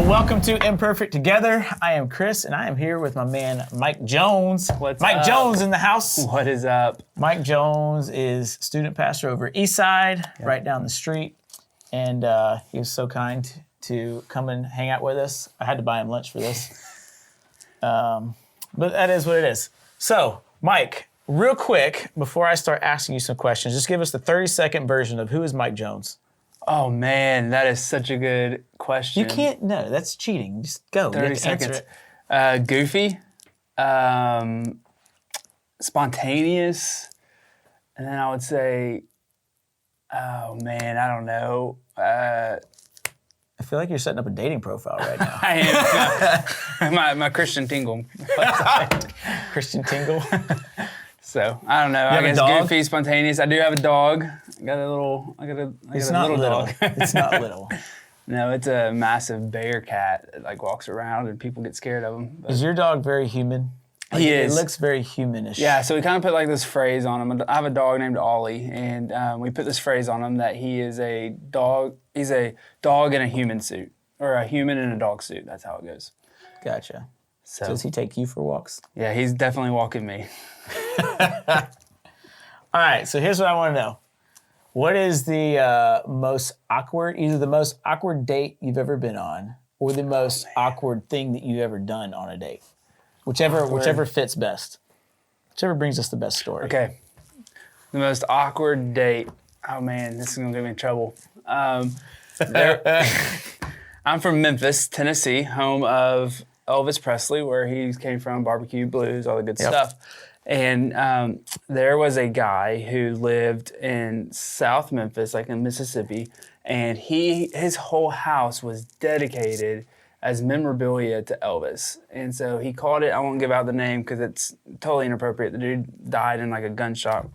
Well, welcome to Imperfect Together. I am Chris, and I am here with my man, Mike Jones. Mike Jones in the house. What is up? Mike Jones is student pastor over East Side, right down the street. And he was so kind to come and hang out with us. I had to buy him lunch for this. But that is what it is. So, Mike, real quick, before I start asking you some questions, just give us the 30-second version of who is Mike Jones. Oh, man, that is such a good question. You can't, no, that's cheating. Just go. 30 seconds. Goofy, spontaneous, and then I would say, oh, man, I don't know. I feel like you're setting up a dating profile right now. I am. my Christian Tingle. Christian Tingle. So, I don't know. I guess goofy, spontaneous. I do have a dog. I got a little dog. It's not little. No, it's a massive bear cat that like walks around and people get scared of him. But is your dog very human? Like, he is. It looks very humanish. Yeah, so we kind of put like this phrase on him. I have a dog named Ollie, and we put this phrase on him that he is a dog. He's a dog in a human suit, or a human in a dog suit. That's how it goes. Gotcha. So does he take you for walks? Yeah, he's definitely walking me. All right, so here's what I want to know. What is the most awkward, either the most awkward date you've ever been on or the most awkward thing that you've ever done on a date? Whichever fits best. Whichever brings us the best story. Okay. The most awkward date. Oh, man, this is going to get me in trouble. I'm from Memphis, Tennessee, home of Elvis Presley, where he came from, barbecue, blues, all the good stuff. And there was a guy who lived in South Memphis, like in Mississippi, and his whole house was dedicated as memorabilia to Elvis. And so he called it, I won't give out the name because it's totally inappropriate. The dude died in like a gunshot,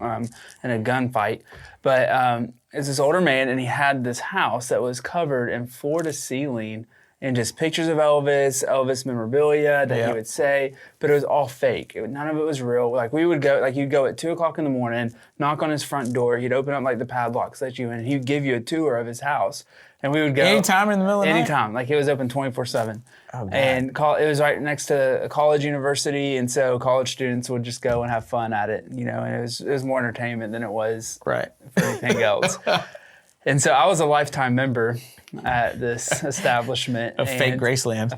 in a gunfight. But it's this older man, and he had this house that was covered in floor to ceiling and just pictures of Elvis memorabilia that he would say, but it was all fake. None of it was real. Like we would go, like you'd go at 2:00 in the morning, knock on his front door, he'd open up like the padlocks, let you in, and he'd give you a tour of his house. And we would go. Anytime in the middle of the night? Anytime. Like it was open 24/7. Oh, God. And it was right next to a college university, and so college students would just go and have fun at it, you know, and it was more entertainment than it was for anything else. And so I was a lifetime member at this establishment. Fake Graceland.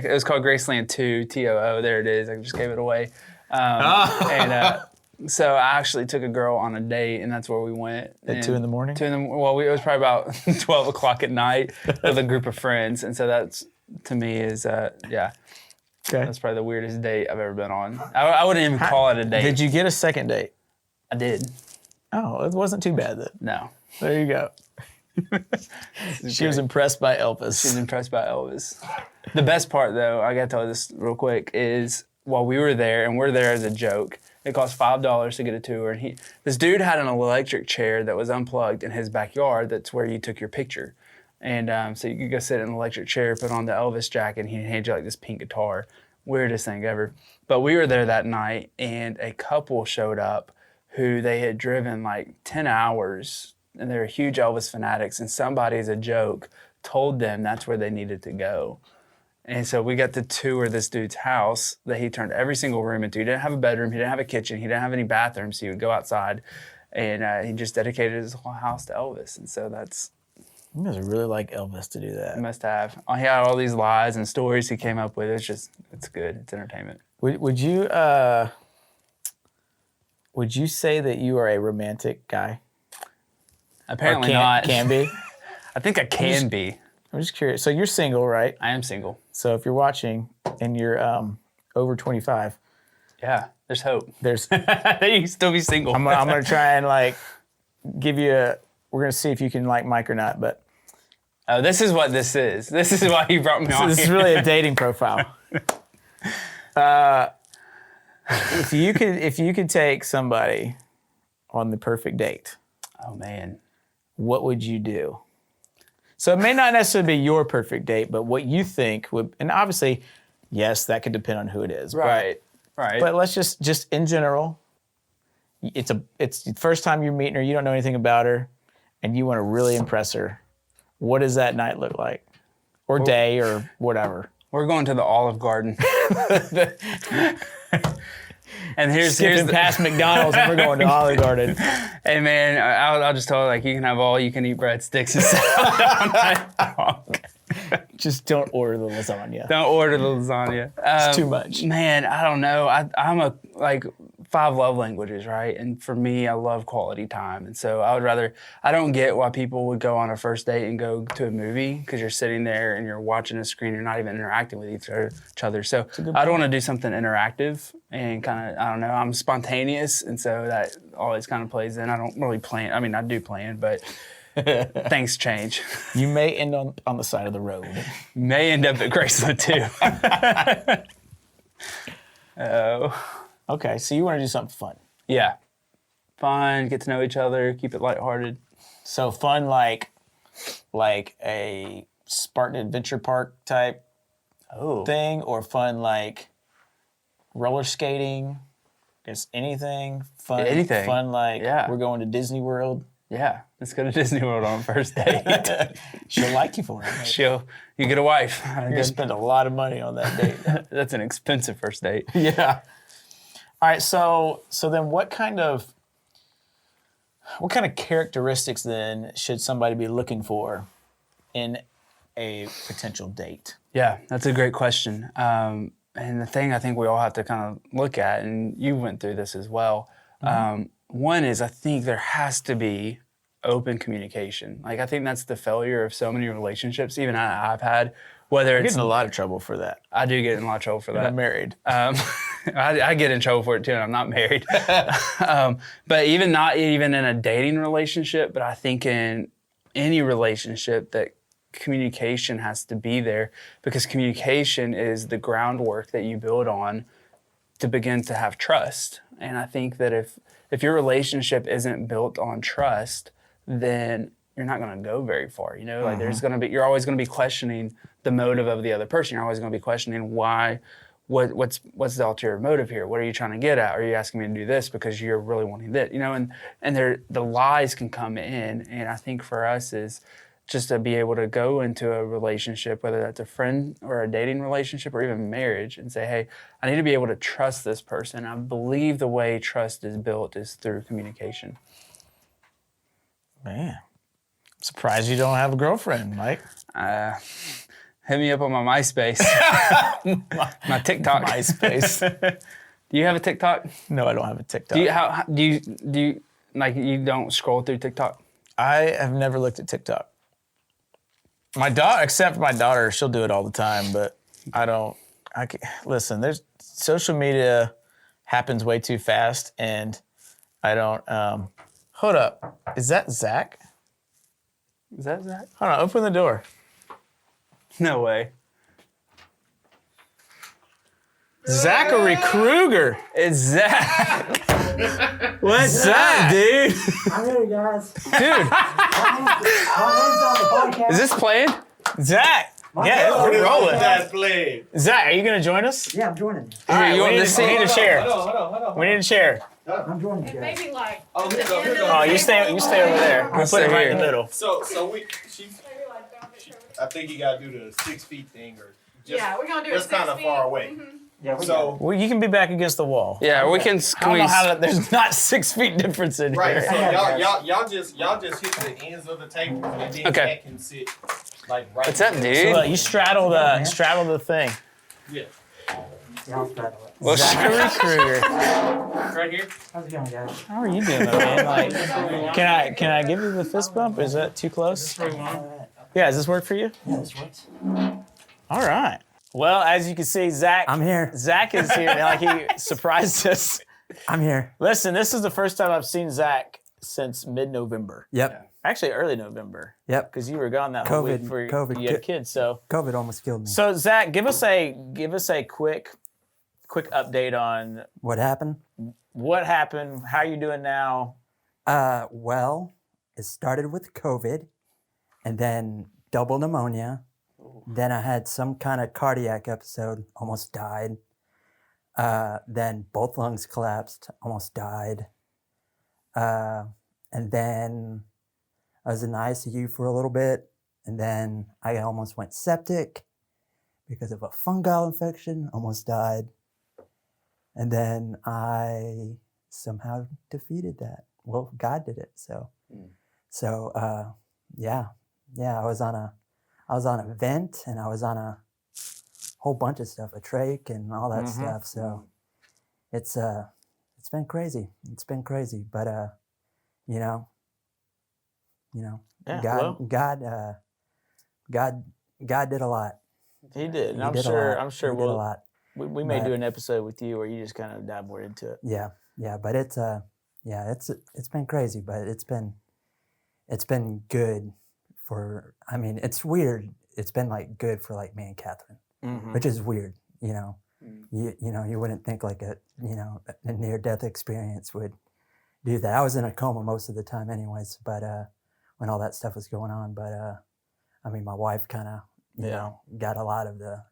It was called Graceland 2, TOO. There it is. I just gave it away. So I actually took a girl on a date, and that's where we went. At 2 in the morning? It was probably about 12 o'clock at night with a group of friends. And so that's, to me, is, Okay. That's probably the weirdest date I've ever been on. I wouldn't even call it a date. Did you get a second date? I did. Oh, it wasn't too bad then. No. There you go. She was impressed by Elvis. She was impressed by Elvis. The best part, though, I got to tell you this real quick, is while we were there, and we're there as a joke, it cost $5 to get a tour, and this dude had an electric chair that was unplugged in his backyard. That's where you took your picture. And so you could go sit in an electric chair, put on the Elvis jacket, and he'd hand you like this pink guitar. Weirdest thing ever. But we were there that night, and a couple showed up who they had driven like 10 hours, and they were huge Elvis fanatics, and somebody, as a joke, told them that's where they needed to go. And so we got to tour this dude's house that he turned every single room into. He didn't have a bedroom, he didn't have a kitchen, he didn't have any bathrooms, so he would go outside, and he just dedicated his whole house to Elvis. And so that's... You guys really like Elvis to do that. He must have. He had all these lies and stories he came up with. It's good. It's entertainment. Would you say that you are a romantic guy? Apparently not. Can be? I think I can be. I'm just curious. So you're single, right? I am single. So if you're watching and you're over 25. Yeah, there's hope. There's you can still be single. I'm going to try and like give you we're going to see if you can like Mike or not, but. Oh, this is what this is. This is why you brought me on. This is really a dating profile. If you could take somebody on the perfect date. Oh, man. What would you do? So it may not necessarily be your perfect date, but what you think would, and obviously, yes, that could depend on who it is. Right. But let's just in general, it's the first time you're meeting her, you don't know anything about her, and you want to really impress her. What does that night look like? or day or whatever. We're going to the Olive Garden. And here's past McDonald's and we're going to Olive Garden. Hey man, I'll just tell her like you can have all you can eat breadsticks and salad. Just don't order the lasagna. Don't order the lasagna. It's too much. Man, I don't know. I'm a like 5 love languages, right? And for me, I love quality time. And so I don't get why people would go on a first date and go to a movie because you're sitting there and you're watching a screen. You're not even interacting with each other. So I'd want to do something interactive and kind of, I don't know, I'm spontaneous. And so that always kind of plays in. I don't really plan. I mean, I do plan, but things change. You may end on the side of the road. May end up at Graceland too. Oh. Okay, so you want to do something fun. Yeah. Fun, get to know each other, keep it lighthearted. So fun like a Spartan Adventure Park type thing, or fun like roller skating, just anything. Fun, anything. Fun like we're going to Disney World. Yeah, let's go to Disney World on first date. She'll like you for it. You get a wife. You're going to spend a lot of money on that date. That's an expensive first date. Yeah. All right, so then what kind of characteristics then should somebody be looking for in a potential date? Yeah, that's a great question. And the thing I think we all have to kind of look at, and you went through this as well, one is I think there has to be open communication. Like I think that's the failure of so many relationships, even I've had, whether I get it's... in a lot of trouble for that. I do get in a lot of trouble for that. I'm married. I get in trouble for it too, and I'm not married. But not even in a dating relationship, but I think in any relationship that communication has to be there, because communication is the groundwork that you build on to begin to have trust. And I think that if your relationship isn't built on trust, then you're not going to go very far. You know, like you're always going to be questioning the motive of the other person. You're always going to be questioning why. What's the ulterior motive here? What are you trying to get at? Are you asking me to do this because you're really wanting this? You know, and the lies can come in. And I think for us is just to be able to go into a relationship, whether that's a friend or a dating relationship or even marriage, and say, hey, I need to be able to trust this person. I believe the way trust is built is through communication. Man, I'm surprised you don't have a girlfriend, Mike. Hit me up on my MySpace. my TikTok. MySpace. Do you have a TikTok? No, I don't have a TikTok. Do you like you don't scroll through TikTok? I have never looked at TikTok. My daughter, she'll do it all the time, but I don't. Listen, there's social media happens way too fast, and I don't. Hold up, is that Zach? Is that Zach? Hold on, open the door. No way. Zachary Kruger. It's Zach. What's up, dude? I'm here, guys. Dude, On the podcast. Is this playing? Zach. Yeah, we're rolling. That's played. Zach, are you gonna join us? Yeah, I'm joining you. All right, you want we this need seat? to share. Hold on. We need to share. I'm joining you guys. Maybe like. Oh, here the we end go. of Oh, the you stay table. over there. We'll put it right in the middle. So she. Maybe like down the shoulder. I think you gotta do the 6 feet thing, or just, Yeah, we're gonna do it. that's kind of far away. Yeah, we got So Well, you can be back against the wall. Yeah, we can I squeeze. don't know how to, there's not 6 feet difference in right, here. so Yeah. y'all just hit the ends of the table, and then Okay. that can sit like right. What's up, there. dude? Look, you straddle the thing. Yeah. I'll straddle it. Well, Zachary Kruger. Right here. How's it going, guys? How are you doing, man? Like, can I give you the fist bump? Is that too close? Yeah, does this work for you? Yeah, this works. All right. Well, as you can see, Zach. I'm here. Zach is here. Like he surprised us. I'm here. Listen, this is the first time I've seen Zach since mid-November. Yep. Actually, early November. Yep. Because you were gone that whole week COVID- for COVID you had kids. So COVID almost killed me. So Zach, give us a quick update on What happened? what happened, how you doing now. Well, it started with COVID and then double pneumonia. Then I had some kind of cardiac episode, almost died. Then both lungs collapsed, almost died. And then I was in the ICU for a little bit. And then I almost went septic because of a fungal infection, almost died. And then I somehow defeated that. Well, God did it. So, yeah, I was on a vent, and I was on a whole bunch of stuff, a trach and all that stuff. So it's been crazy. It's been crazy, but Yeah, God did a lot. he did. And He I'm did a sure. lot. I'm sure He did a we'll. lot. We may But- do an episode with you where you just kind of dive more into it. Yeah, but it's been crazy, but it's been good for. I mean, it's weird. It's been like good for like me and Katherine, which is weird. You know, you wouldn't think like a near death experience would do that. I was in a coma most of the time, anyways. But when all that stuff was going on, but I mean, my wife kind of got a lot of the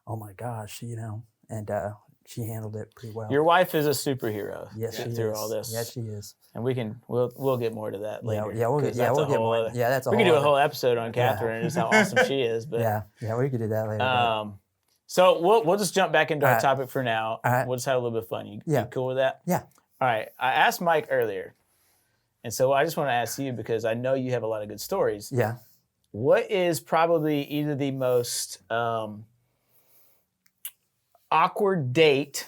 oh my gosh, and she handled it pretty well. Your wife is a superhero. Yes, she through is. all this. Yes, she is. And we'll get more to that later. Yeah, we'll 'cause get that's a whole more. other- Yeah, that's a we whole could do a other- whole episode on Katherine and just how awesome she is. But Yeah, we could do that later. but- so we'll just jump back into our All right. topic for now. All right. We'll just have a little bit of fun. You Yeah. cool with that? Yeah. All right. I asked Mike earlier, and so I just want to ask you because I know you have a lot of good stories. Yeah. What is probably either the most awkward date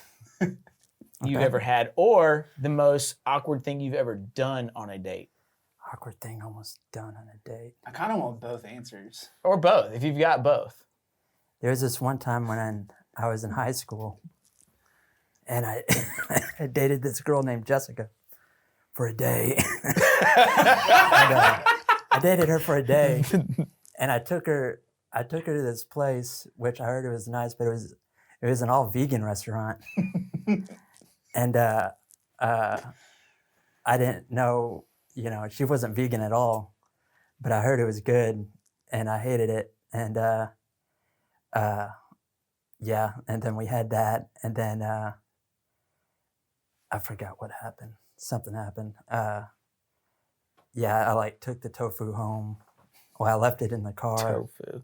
you've ever had, or the most awkward thing you've ever done on a date, Awkward thing almost done on a date. I kind of want both answers. or both, if you've got both? There was this one time when I was in high school, and I I dated this girl named Jessica for a day. And, I dated her for a day, and I took her to this place, which I heard it was nice, but it was an all vegan restaurant, and I didn't know, she wasn't vegan at all, but I heard it was good, and I hated it, and yeah, and then we had that, and then I forgot what happened. Something happened. Yeah, I like took the tofu home. Well, I left it in the car. Tofu.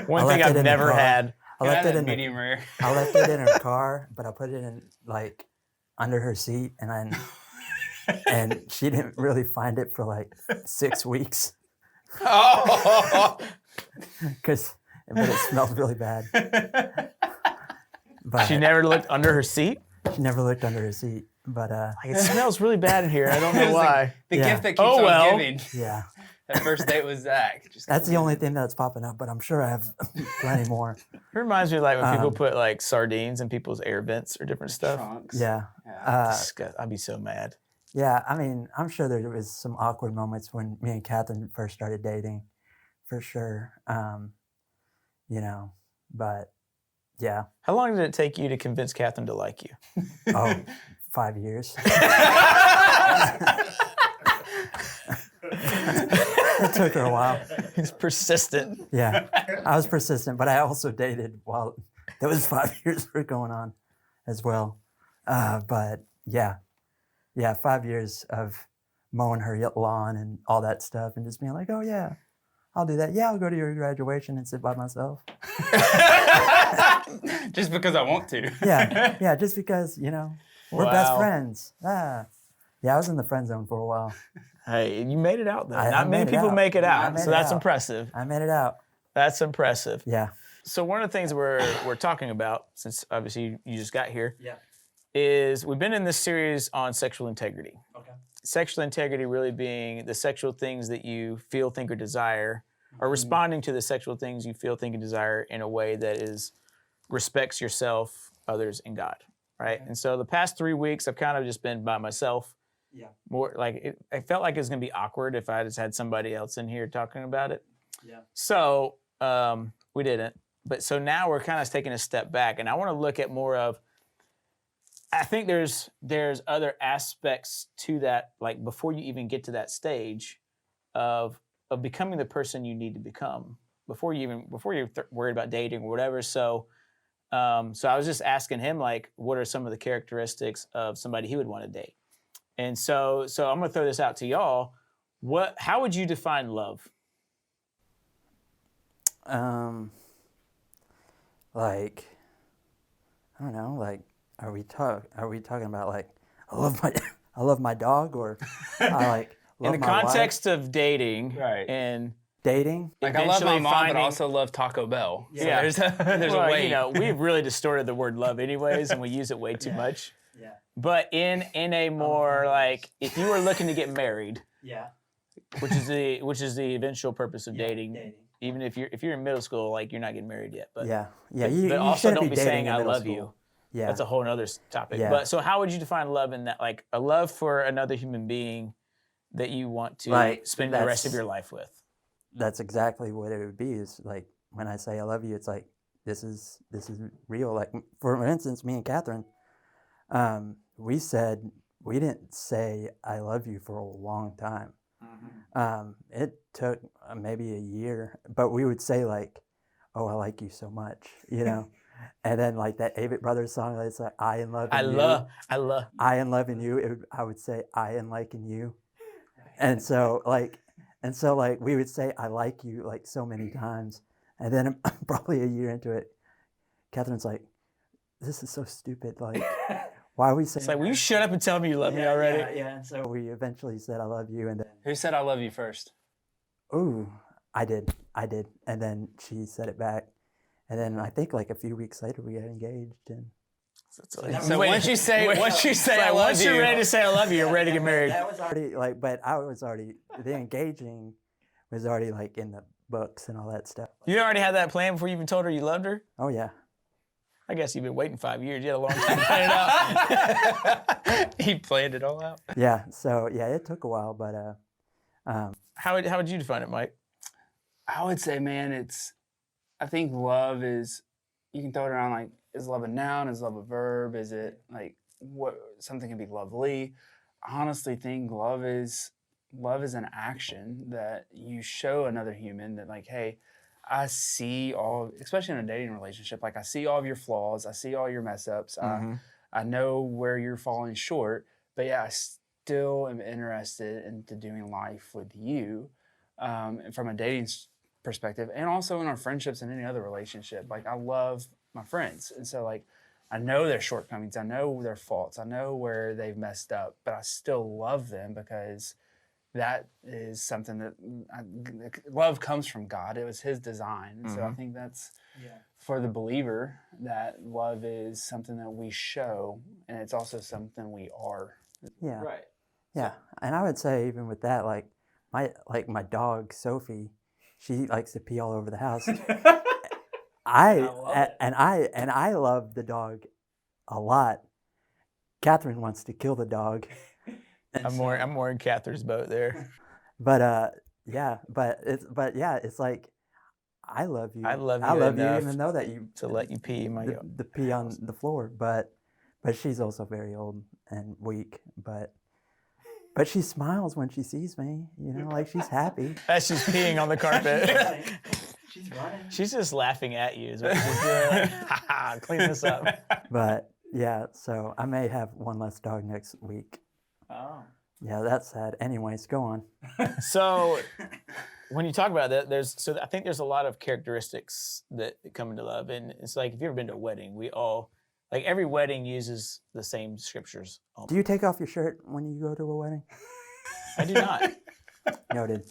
One left thing it I've in the never car. had. I left it in medium rare. I left it in her car, but I put it in like under her seat, and she didn't really find it for like 6 weeks Oh, but it smelled really bad. But She never looked under her seat. she never looked under her seat. But Like, it smells really bad in here. I don't It know was like why. the Yeah. gift that keeps Oh, on well. giving. yeah, That first date was Zach. Just that's the only thing that's popping up. But I'm sure I have plenty more. It reminds me of like when people Um, put like sardines in people's air vents or different stuff. trunks. Yeah. Yeah. I'd be so mad. Yeah, I mean, I'm sure there was some awkward moments when me and Katherine first started dating, for sure. But yeah, How long did it take you to convince Katherine to like you? 5 years. It took her a while. He's persistent. Yeah, I was persistent, but I also dated while there was 5 years were going on as well. But yeah, 5 years of mowing her lawn and all that stuff, and just being like, oh yeah, I'll do that. Yeah, I'll go to your graduation and sit by myself. Just because I want to. Yeah, just because we're best Wow. friends. Yeah, I was in the friend zone for a while. Hey, you made it out though. I Not many made it people out. make it I out, made so it that's out. impressive. I made it out. That's impressive. Yeah. So one of the things we're talking about, since obviously you just got here, Yeah. is we've been in this series on sexual integrity. Okay. Sexual integrity really being the sexual things that you feel, think, or desire, or responding to the sexual things you feel, think, and desire in a way that respects yourself, others, and God, right? And so the past 3 weeks, I've kind of just been by myself. Yeah. More like I felt like it was gonna be awkward if I just had somebody else in here talking about it. Yeah. So we didn't. But so now we're kind of taking a step back, and I want to look at more of. I think there's other aspects to that, like before you even get to that stage, of becoming the person you need to become before you're worried about dating or whatever. So I was just asking him like, what are some of the characteristics of somebody he would want to date? And so I'm gonna throw this out to y'all. How would you define love? Like, I don't know. Like, are we talking about like I love my dog, or I like love In the my context of dating Right. and wife? Dating. Like I love my eventually mom, finding- but also love Taco Bell. So Yeah. there's a well, way. you know, we've really distorted the word love anyways, and we use it way too much. Yeah. But in a more like, if you were looking to get married, Yeah. which is the eventual purpose of dating, even if you're in middle school, like you're not getting married yet. But Yeah. Yeah. but, You but also shouldn't don't be be dating saying in I middle love school. you. Yeah. That's a whole other topic. Yeah. But so how would you define love in that, like a love for another human being that you want to Like, spend the rest of that's- your life with? That's exactly what it would be. Is like when I say I love you, it's like this is real. Like for instance, me and Katherine, we didn't say I love you for a long time. It took maybe a year, but we would say like, "Oh, I like you so much," you know. And then like that Avett Brothers song, it's like I am loving you. I am loving you. I would say I am liking you. And so like we would say I like you like so many times, and then probably a year into it, Catherine's like, "This is so stupid. Like, why are we saying?" It's like, will you shut up and tell me you love me already? Yeah. And so we eventually said I love you, and then Who said I love you first? ooh, I did, and then she said it back, and then I think like a few weeks later we got engaged, and So once you say I love once you, you're ready to say I love you, you're ready to get married. that was already like, but I was already the engaging was already like in the books and all that stuff. You already had that plan before you even told her you loved her? Oh yeah. I guess you've been waiting 5 years. You had a long time to plan it out. he planned it all out. Yeah, so yeah, it took a while, but How would you define it, Mike? I would say, man, I think love is, you can throw it around like, is love a noun? Is love a verb? Is it like something can be lovely? I honestly think love is an action that you show another human that like, hey, I see especially in a dating relationship, like I see all of your flaws. I see all your mess ups. I know where you're falling short, but yeah, I still am interested into doing life with you from a dating perspective, and also in our friendships and any other relationship. Like I love my friends, and so like I know their shortcomings, I know their faults, I know where they've messed up, but I still love them because that is something that love comes from God. It was His design, and so I think that's for the believer that love is something that we show, and it's also something we are. yeah. Right. Yeah, and I would say even with that, like my dog Sophie, she likes to pee all over the house. I love the dog a lot. Katherine wants to kill the dog. I'm more in Catherine's boat there. But it's like I love you. I love you you enough even though that you to let you pee in my the pee on the floor. But she's also very old and weak. But she smiles when she sees me. You know, like she's happy. As she's peeing on the carpet. She's running. She's just laughing at you is what she's doing. Like, ha ha, clean this up. But yeah, so I may have one less dog next week. Oh. Yeah, that's sad. Anyways, go on. So when you talk about that, I think there's a lot of characteristics that come into love. And it's like, if you've ever been to a wedding, like every wedding uses the same scriptures. Do you take off your shirt when you go to a wedding? I do not. Noted.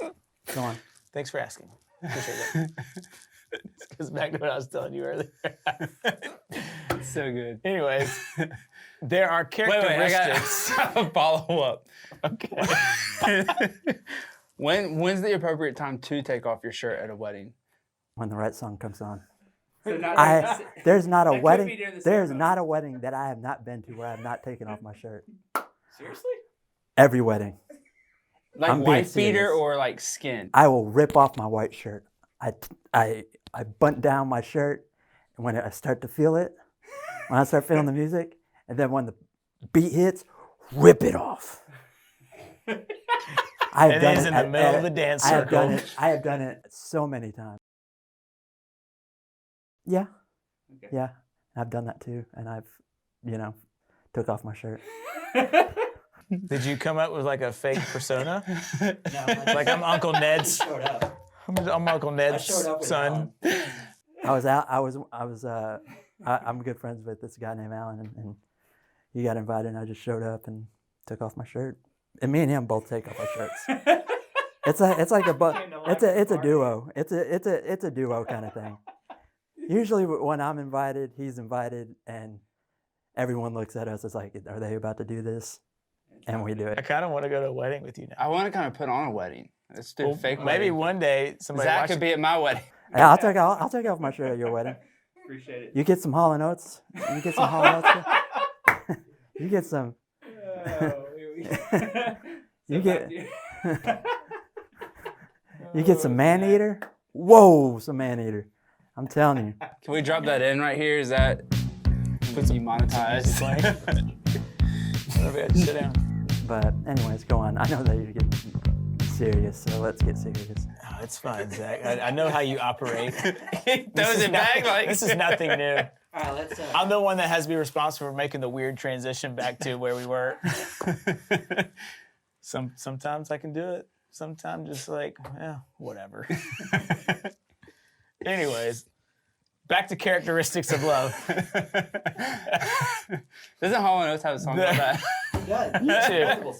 Go on. Thanks for asking. Appreciate it. This goes back to what I was telling you earlier. So good. Anyways, there are characteristics. Wait, I got a follow-up. Okay. When's the appropriate time to take off your shirt at a wedding? When the right song comes on. So There's not a That could wedding. be during the There's ceremony. not a wedding that I have not been to where I have not taken off my shirt. seriously? Every wedding. Like I'm being wife beater serious. or like skin? I will rip off my white shirt. I bunt down my shirt, and when I start to feel it, when I start feeling the music, and then when the beat hits, rip it off. I have It done is it in the at- middle at- of the dance I have done circle. it. I have done it so many times. Yeah, Okay. yeah, I've done that too, and I've, took off my shirt. Did you come up with like a fake persona? Like I'm Uncle Ned's. I'm Uncle Ned's son. I'm good friends with this guy named Alan, and he got invited, and I just showed up and took off my shirt. And me and him both take off our shirts. It's a duo. It's a duo kind of thing. Usually when I'm invited, he's invited, and everyone looks at us as like, are they about to do this? And we do I it. kind of want to go to a wedding with you now. I want to kind of put on a wedding. Let's do a fake Maybe wedding. one day somebody Zach watching. could be at my wedding. Yeah, I'll take off my shirt at your wedding. Appreciate it. You get some Hall & Oates. You get some Hall & Oates. You get some. You get. You get some Man-Eater. Whoa, some Man-Eater. I'm telling you. Can we drop that in right here? Is that demonetized? Whatever, I just sit down. But anyways, go on. I know that you're getting serious, so let's get serious. Oh, it's fine, Zach. I know how you operate. He throws it back like This is nothing new. All right, let's. I'm the one that has to be responsible for making the weird transition back to where we were. Sometimes I can do it. Sometimes just like, whatever. Anyways, back to characteristics of love. Doesn't Hall & Oates have a song about that?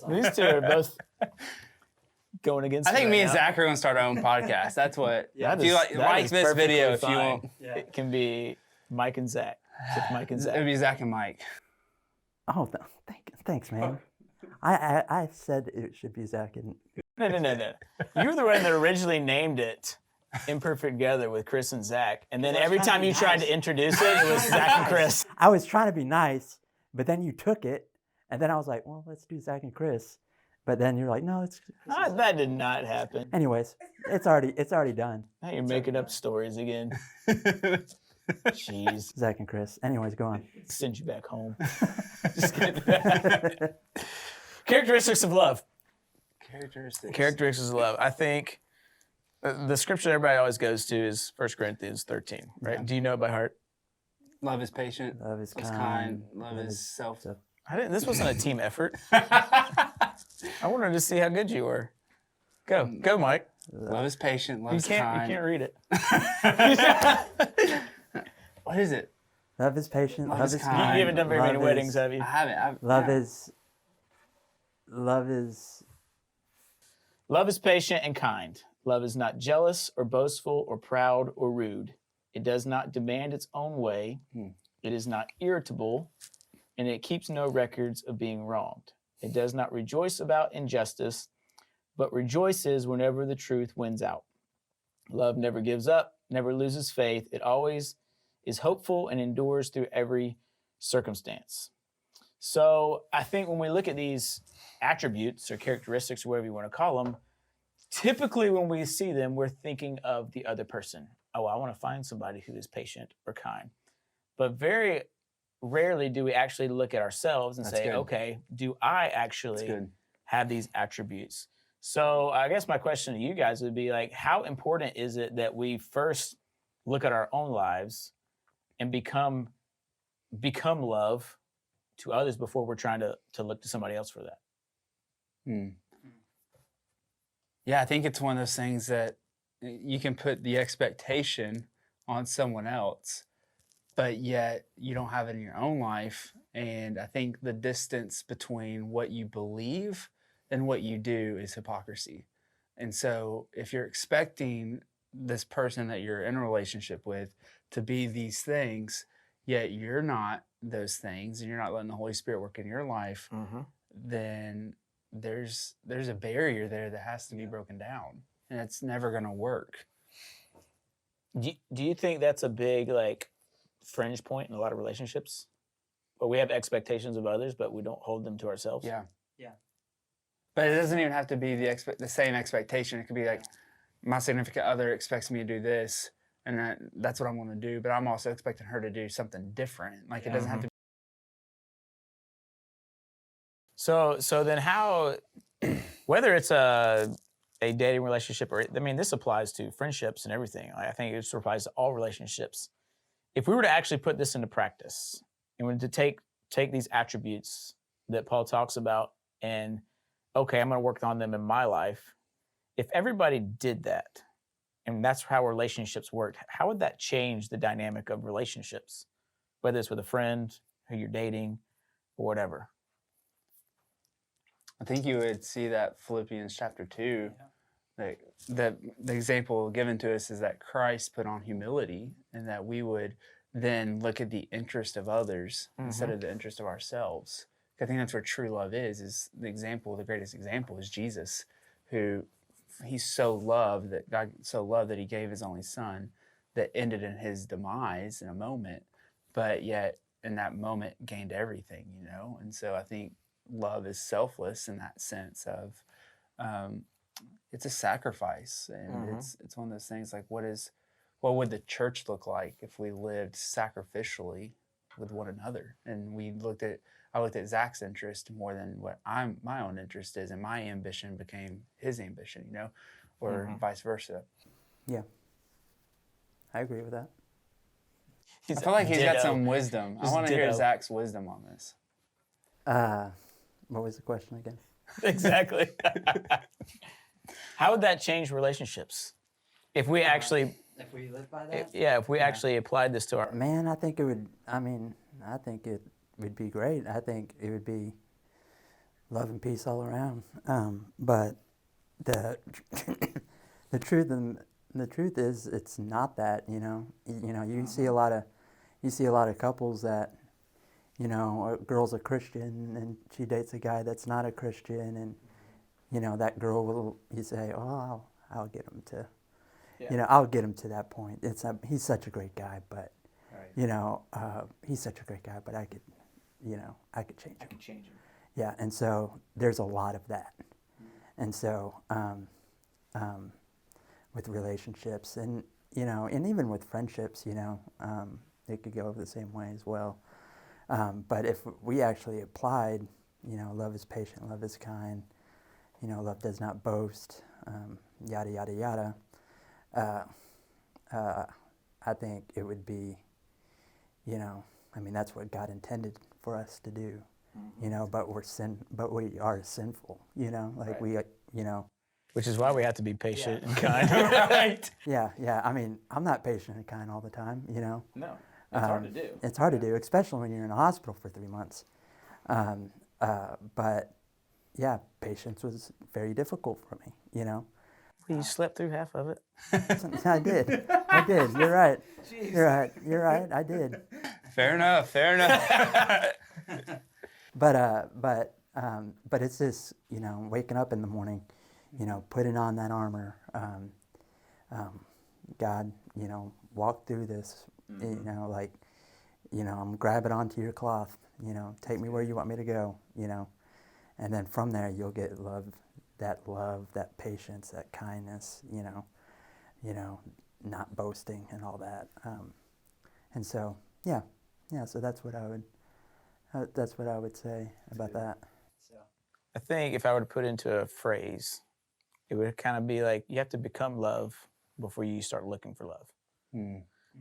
These two are both going against. I think right me and now. Zach are going to start our own podcast. That's what. That if you is- like, that like is this video if perfectly you fine. want. Yeah. It can be Mike and Zach. Just Mike and It'd Zach. be Zach and Mike. Oh, thanks, man. I said it should be Zach and. No. You were the one that originally named it Imperfect Together with Chris and Zach. And then every time you tried to introduce it, it was Zach and Chris. I was trying to be nice, but then you took it, and then I was like, well, let's do Zach and Chris. But then you're like, no, it's. That did not happen. Anyways, it's already done. Now you're making up stories again. Jeez. Zach and Chris. Anyways, go on. Send you back home. Just kidding. Characteristics of love. Characteristics of love. I think the scripture everybody always goes to is 1 Corinthians 13, right? Yeah. Do you know it by heart? Love is patient. Love is Love is kind. Love is self. This wasn't a team effort. I wanted to see how good you were. Go, Mike. Love is patient. Love You is can't kind. read it. What is it? Love is patient. Love Love is is kind. kind. You haven't done very many Love weddings, is- have you? I haven't. Love yeah. is. Love is patient and kind. Love is not jealous or boastful or proud or rude. It does not demand its own way. It is not irritable, and it keeps no records of being wronged. It does not rejoice about injustice, but rejoices whenever the truth wins out. Love never gives up, never loses faith. It always is hopeful and endures through every circumstance. So I think when we look at these attributes or characteristics or whatever you want to call them, typically when we see them, we're thinking of the other person. Oh, I want to find somebody who is patient or kind. But very rarely do we actually look at ourselves and That's say, good. okay, do I That's actually good. have these attributes? So I guess my question to you guys would be like, how important is it that we first look at our own lives and become love to others before we're trying to look to somebody else for that? Yeah, I think it's one of those things that you can put the expectation on someone else, but yet you don't have it in your own life. And I think the distance between what you believe and what you do is hypocrisy. And so if you're expecting this person that you're in a relationship with to be these things, yet you're not those things, and you're not letting the Holy Spirit work in your life, then there's a barrier there that has to be broken down, and it's never going to work. Do you think that's a big like fringe point in a lot of relationships? Where we have expectations of others, but we don't hold them to ourselves? Yeah. Yeah. But it doesn't even have to be the same expectation. It could be like my significant other expects me to do this, and that's what I'm going to do, but I'm also expecting her to do something different. Like it doesn't have to be. So then how, whether it's a dating relationship or, I mean, this applies to friendships and everything. I think it applies to all relationships. If we were to actually put this into practice and we were to take these attributes that Paul talks about and, okay, I'm going to work on them in my life. If everybody did that and that's how relationships work. How would that change the dynamic of relationships, whether it's with a friend, who you're dating, or whatever? I think you would see that Philippians chapter 2. Like the example given to us is that Christ put on humility, and that we would then look at the interest of others instead of the interest of ourselves. I think that's where true love is the example, the greatest example is Jesus, who he so loved that God so loved that he gave his only son, that ended in his demise in a moment, but yet in that moment gained everything, you know? And so I think love is selfless in that sense of, it's a sacrifice, and it's one of those things like what would the church look like if we lived sacrificially with one another? And I looked at Zach's interest more than what my own interest is, and my ambition became his ambition, you know, or vice versa. Yeah, I agree with that. I feel like he's got Ditto. some wisdom. I Just want to hear ditto. Zach's wisdom on this. What was the question again? Exactly. How would that change relationships if we actually, If we live by that? if we actually applied this to our? Man, I think it would. I mean, I think it would be great. I think it would be love and peace all around. But the the truth is, it's not that. You know, you see a lot of couples that, you know, a girl's a Christian and she dates a guy that's not a Christian, and you know that girl will, you say, oh, I'll get him to. Yeah. You know, I'll get him to that point. He's such a great guy, but Right. you know, he's such a great guy, but I could change him. Change them. Yeah, and so there's a lot of that, and so with relationships, and you know, and even with friendships, you know, it could go the same way as well. But if we actually applied, you know, love is patient, love is kind, you know, love does not boast, yada yada yada. I think it would be, you know, I mean, that's what God intended for us to do, you know, but we are sinful, you know, like Right. we, you know. Which is why we have to be patient and kind. Right. Yeah, I mean, I'm not patient and kind all the time, you know. No, it's hard to do. It's hard to do, especially when you're in a hospital for 3 months. But yeah, patience was very difficult for me, you know. You slept through half of it. I did. You're right. You're right. I did. Fair enough. But it's this, you know, waking up in the morning, you know, putting on that armor. God, you know, walk through this, you know, like, you know, I'm grabbing onto your cloth, you know, take me where you want me to go, you know, and then from there you'll get love, that patience, that kindness, you know, not boasting and all that. And so, yeah, so that's what I would say about that. I think if I were to put into a phrase, it would kind of be like you have to become love before you start looking for love.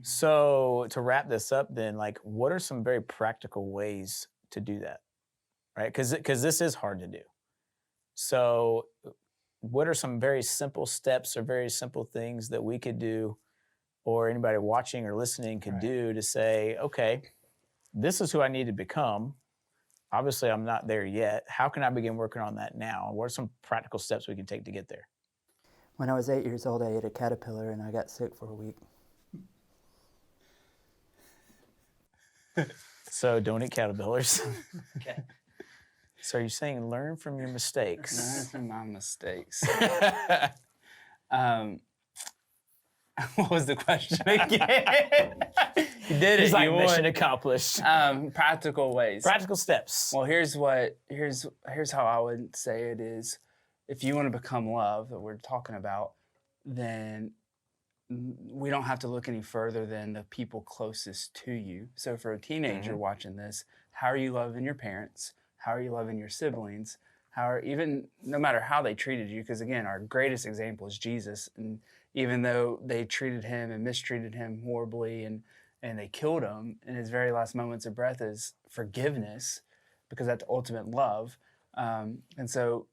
So to wrap this up, then, like, what are some very practical ways to do that, right? Because this is hard to do. So what are some very simple steps or very simple things that we could do, or anybody watching or listening could do to say, okay, this is who I need to become. Obviously, I'm not there yet. How can I begin working on that now? What are some practical steps we can take to get there? When I was 8 years old, I ate a caterpillar and I got sick for a week. So don't eat caterpillars. Okay. So you're saying learn from your mistakes. Learn from my mistakes. What was the question again? You did it. He's like, you mission won. accomplished. Practical ways. Practical steps. Well, here's how I would say it is. If you want to become love that we're talking about, then we don't have to look any further than the people closest to you. So for a teenager watching this, how are you loving your parents? How are you loving your siblings? No matter how they treated you, because again, our greatest example is Jesus. And even though they treated him and mistreated him horribly and they killed him, in his very last moments of breath is forgiveness, because that's ultimate love. And so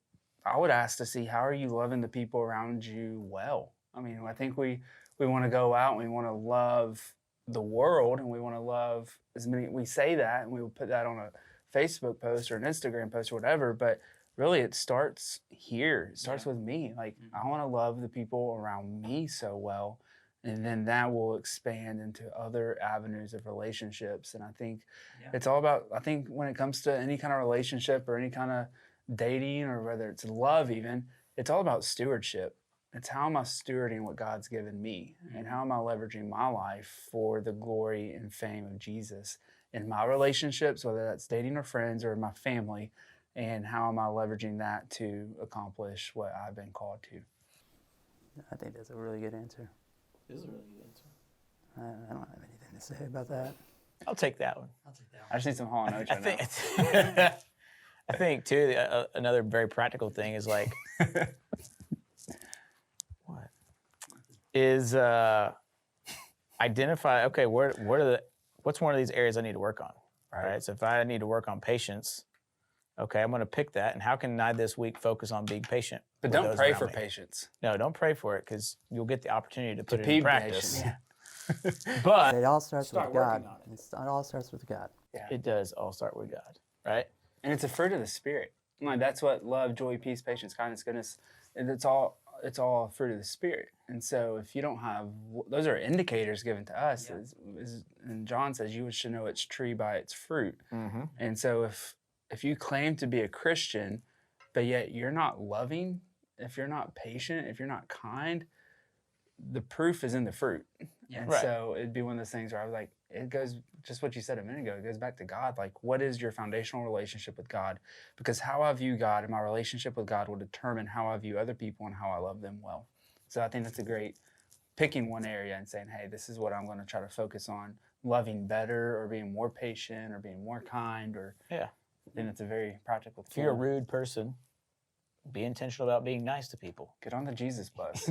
I would ask to see, how are you loving the people around you well? I mean, I think we want to go out and we want to love the world and we want to love as many. We say that and we will put that on a Facebook post or an Instagram post or whatever, but really it starts here. It starts with me. Like, I want to love the people around me so well. And then that will expand into other avenues of relationships. And I think it's all about, I think when it comes to any kind of relationship or any kind of dating or whether it's love even, it's all about stewardship. It's how am I stewarding what God's given me and how am I leveraging my life for the glory and fame of Jesus in my relationships, whether that's dating or friends or my family, and how am I leveraging that to accomplish what I've been called to. I think that's a really good answer. This is a really good answer. I don't have anything to say about that. I'll take that one. I just need some Hall & Oates I right now. think, I think too, another very practical thing is like, what? Is identify, okay, what's one of these areas I need to work on? Right. So if I need to work on patience, okay, I'm going to pick that. And how can I this week focus on being patient? But with don't those pray around for me? patience. No, don't pray for it because you'll get the opportunity to put it be in practice. patient. But It all starts Start with God. working on it. It all starts with God. it does all start with God, right? And it's a fruit of the Spirit. Like that's what love, joy, peace, patience, kindness, goodness. And it's all a fruit of the Spirit. And so if you don't have, those are indicators given to us. And John says you should know its tree by its fruit. Mm-hmm. And so if you claim to be a Christian, but yet you're not loving, if you're not patient, if you're not kind, the proof is in the fruit. And Right. so it'd be one of those things where I was like, it goes, just what you said a minute ago, it goes back to God. Like, what is your foundational relationship with God? Because how I view God and my relationship with God will determine how I view other people and how I love them well. So I think that's a great picking one area and saying, hey, this is what I'm going to try to focus on, loving better or being more patient or being more kind. Or Yeah. I think it's a very practical If you're a tool. rude person, be intentional about being nice to people. Get on the Jesus bus.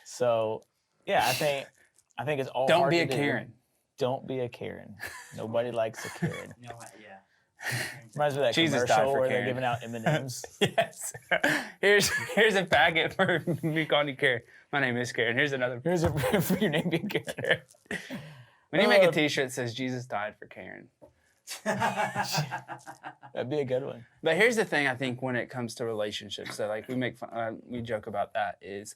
So, yeah, I think it's all Don't hard be to a do. Karen. Don't be a Karen. Nobody likes a Karen. No, yeah. Reminds me of that Jesus died commercial for where Karen. they're giving out M&Ms. Yes. Here's a packet for me calling you Karen. My name is Karen. Here's another. Here's a for your name being Karen. We need to make a T-shirt that says Jesus died for Karen. That'd be a good one. But here's the thing. I think when it comes to relationships, so like we make fun, we joke about that is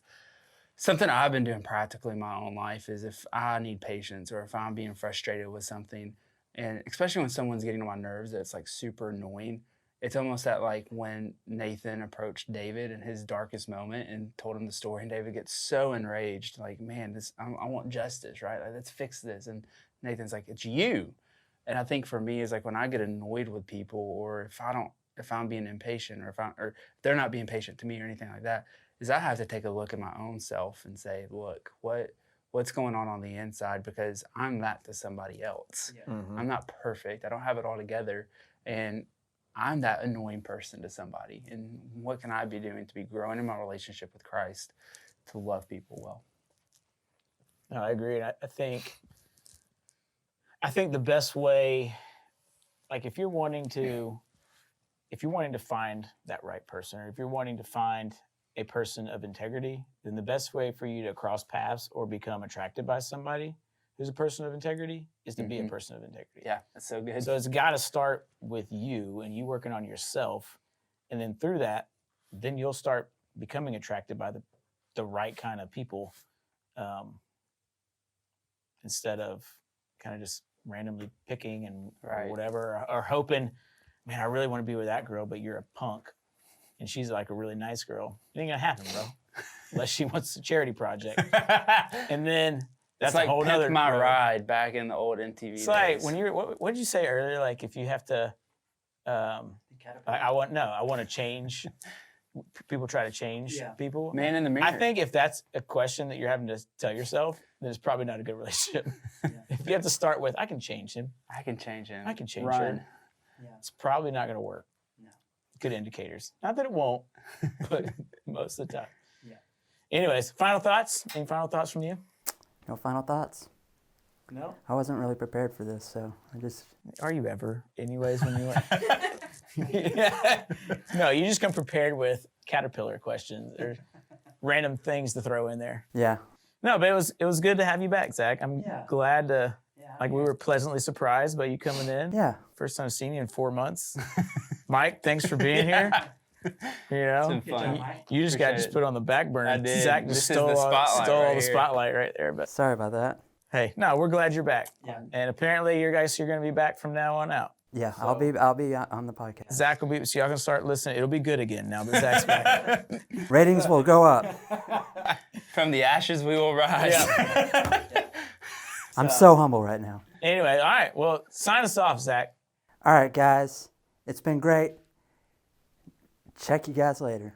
something I've been doing practically in my own life is if I need patience or if I'm being frustrated with something, and especially when someone's getting on my nerves that's like super annoying. It's almost that like when Nathan approached David in his darkest moment and told him the story, and David gets so enraged, like, man, I want justice, right? Like, let's fix this. And Nathan's like, it's you. And I think for me is like when I get annoyed with people, or if I'm being impatient, or they're not being patient to me or anything like that, is I have to take a look at my own self and say, look, what's going on the inside, because I'm that to somebody else. Yeah. Mm-hmm. I'm not perfect. I don't have it all together. And I'm that annoying person to somebody. And what can I be doing to be growing in my relationship with Christ to love people well? No, I agree. And I think the best way, like if you're wanting to find that right person, or if you're wanting to find a person of integrity, then the best way for you to cross paths or become attracted by somebody who's a person of integrity is to be a person of integrity. Yeah, that's so good. So it's got to start with you and you working on yourself. And then through that, then you'll start becoming attracted by the right kind of people, instead of kind of just randomly picking and or Right. whatever, or hoping, man, I really want to be with that girl, but you're a punk and she's like a really nice girl. It ain't gonna happen, bro. Unless she wants a charity project. And then that's it's like a whole Pimp nother My road. Ride back in the old MTV It's days. like when you're, what did you say earlier? Like if you have to, I want to change. People try to change Yeah. people. Man in the mirror. I think if that's a question that you're having to tell yourself, then it's probably not a good relationship. If you have to start with, I can change him, I can change him. I can change Run. her, it's probably not going to work. No. Good indicators. Not that it won't, but most of the time. Yeah. Anyways, final thoughts? Any final thoughts from you? No final thoughts? No. I wasn't really prepared for this, so I just... Are you ever? Anyways, when you No, you just come prepared with caterpillar questions. Or random things to throw in there. Yeah. No, but it was good to have you back, Zach. I'm Yeah. glad to. Yeah. Like, we were pleasantly surprised by you coming in. Yeah. First time seeing you in 4 months. Mike, thanks for being here. You know, It's been fun. you just got Appreciate it. put on the back burner. I did. Zach just This is stole, the spotlight stole all right the here. spotlight right there. But Sorry about that. hey, no, we're glad you're back. Yeah. And apparently, you're going to be back from now on out. Yeah. So- I'll be on the podcast. Zach will be, so y'all can start listening. It'll be good again now that Zach's back. Ratings will go up. From the ashes we will rise. Yeah. I'm so humble right now. Anyway, all right. Well, sign us off, Zach. All right, guys. It's been great. Check you guys later.